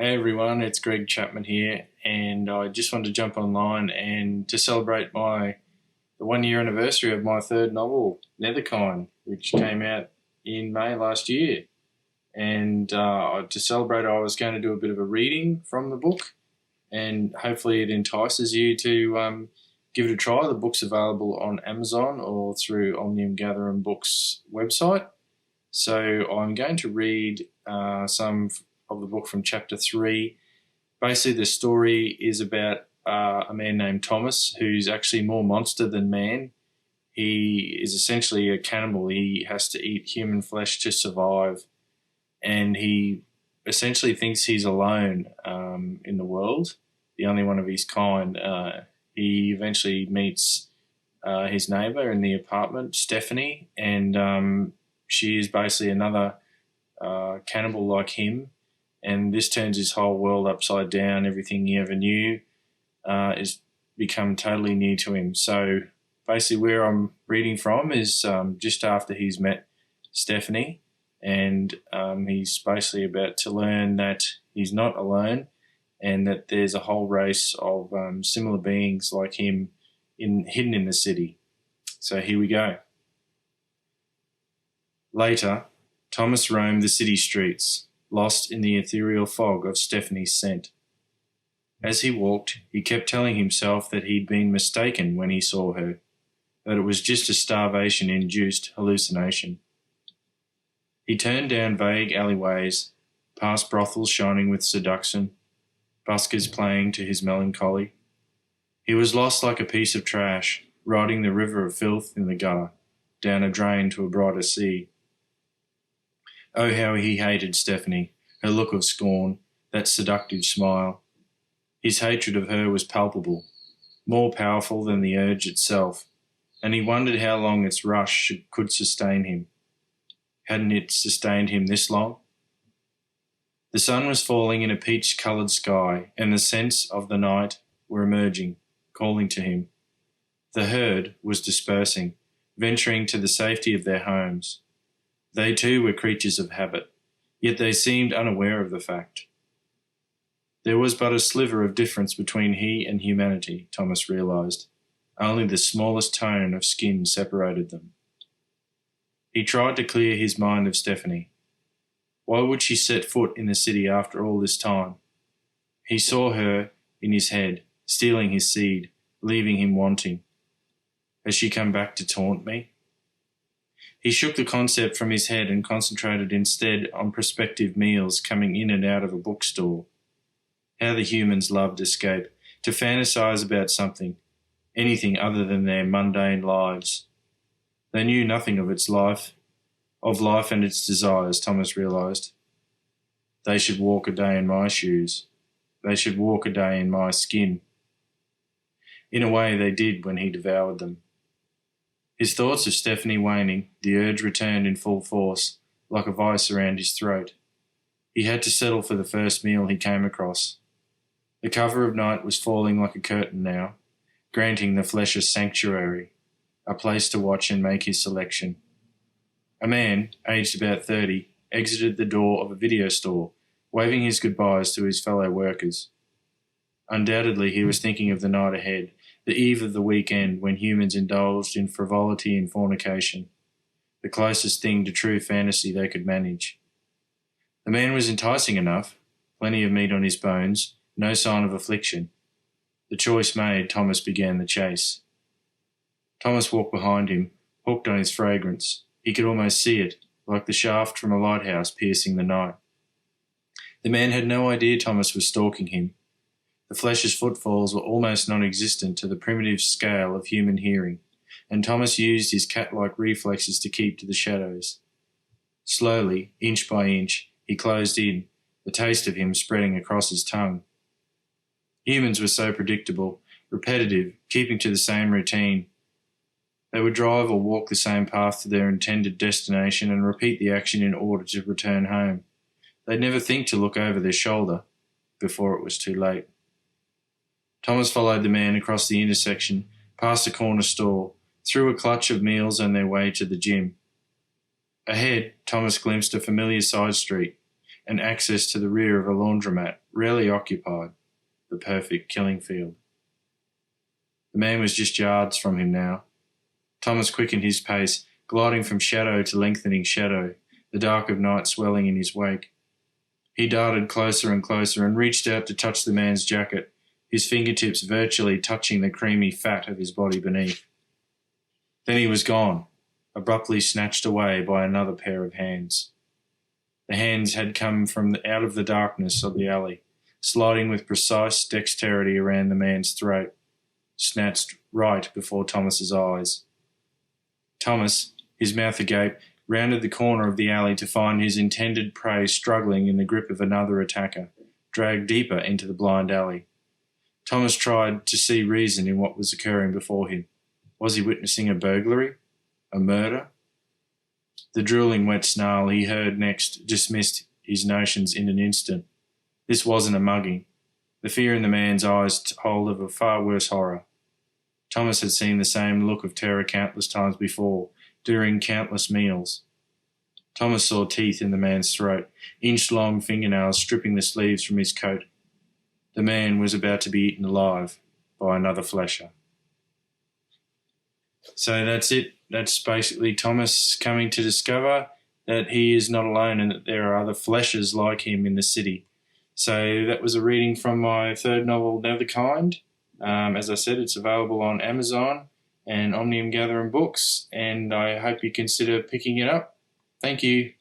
Hey everyone, it's Greg Chapman here, and I just wanted to jump online and to celebrate the 1 year anniversary of my third novel, Netherkind, which came out in May last year. And to celebrate, I was going to do a bit of a reading from the book, and hopefully it entices you to give it a try. The book's available on Amazon or through Omnium Gatherum Books website. So I'm going to read some of the book from chapter 3. Basically, the story is about a man named Thomas who's actually more monster than man. He is essentially a cannibal. He has to eat human flesh to survive, and he essentially thinks he's alone in the world, the only one of his kind. He eventually meets his neighbour in the apartment, Stephanie, and she is basically another cannibal like him, and this turns his whole world upside down. Everything he ever knew is become totally new to him. So basically where I'm reading from is just after he's met Stephanie, and he's basically about to learn that he's not alone and that there's a whole race of similar beings like him hidden in the city. So here we go. Later, Thomas roamed the city streets, lost in the ethereal fog of Stephanie's scent. As he walked, he kept telling himself that he'd been mistaken when he saw her, that it was just a starvation-induced hallucination. He turned down vague alleyways, past brothels shining with seduction, buskers playing to his melancholy. He was lost like a piece of trash, riding the river of filth in the gutter, down a drain to a brighter sea. Oh, how he hated Stephanie, her look of scorn, that seductive smile. His hatred of her was palpable, more powerful than the urge itself, and he wondered how long its rush could sustain him. Hadn't it sustained him this long? The sun was falling in a peach-coloured sky, and the scents of the night were emerging, calling to him. The herd was dispersing, venturing to the safety of their homes. They too were creatures of habit, yet they seemed unaware of the fact. There was but a sliver of difference between he and humanity, Thomas realised. Only the smallest tone of skin separated them. He tried to clear his mind of Stephanie. Why would she set foot in the city after all this time? He saw her in his head, stealing his seed, leaving him wanting. Has she come back to taunt me? He shook the concept from his head and concentrated instead on prospective meals coming in and out of a bookstore. How the humans loved escape, to fantasize about something, anything other than their mundane lives. They knew nothing of life and its desires, Thomas realised. They should walk a day in my shoes. They should walk a day in my skin. In a way they did when he devoured them. His thoughts of Stephanie waning, the urge returned in full force, like a vice around his throat. He had to settle for the first meal he came across. The cover of night was falling like a curtain now, granting the flesh a sanctuary, a place to watch and make his selection. A man, aged about 30, exited the door of a video store, waving his goodbyes to his fellow workers. Undoubtedly he was thinking of the night ahead, the eve of the weekend when humans indulged in frivolity and fornication, the closest thing to true fantasy they could manage. The man was enticing enough, plenty of meat on his bones, no sign of affliction. The choice made, Thomas began the chase. Thomas walked behind him, hooked on his fragrance. He could almost see it, like the shaft from a lighthouse piercing the night. The man had no idea Thomas was stalking him. The flesh's footfalls were almost non-existent to the primitive scale of human hearing, and Thomas used his cat-like reflexes to keep to the shadows. Slowly, inch by inch, he closed in, the taste of him spreading across his tongue. Humans were so predictable, repetitive, keeping to the same routine. They would drive or walk the same path to their intended destination and repeat the action in order to return home. They'd never think to look over their shoulder before it was too late. Thomas followed the man across the intersection, past a corner store, through a clutch of meals on their way to the gym. Ahead, Thomas glimpsed a familiar side street. and access to the rear of a laundromat, rarely occupied, the perfect killing field. The man was just yards from him now. Thomas quickened his pace, gliding from shadow to lengthening shadow, the dark of night swelling in his wake. He darted closer and closer and reached out to touch the man's jacket, his fingertips virtually touching the creamy fat of his body beneath. Then he was gone, abruptly snatched away by another pair of hands. The hands had come from out of the darkness of the alley, sliding with precise dexterity around the man's throat, snatched right before Thomas's eyes. Thomas, his mouth agape, rounded the corner of the alley to find his intended prey struggling in the grip of another attacker, dragged deeper into the blind alley. Thomas tried to see reason in what was occurring before him. Was he witnessing a burglary? A murder? The drooling wet snarl he heard next dismissed his notions in an instant. This wasn't a mugging. The fear in the man's eyes told of a far worse horror. Thomas had seen the same look of terror countless times before, during countless meals. Thomas saw teeth in the man's throat, inch-long fingernails stripping the sleeves from his coat. The man was about to be eaten alive by another flesher. So that's it. That's basically Thomas coming to discover that he is not alone and that there are other fleshers like him in the city. So that was a reading from my third novel, Netherkind. As I said, it's available on Amazon and Omnium Gathering Books, and I hope you consider picking it up. Thank you.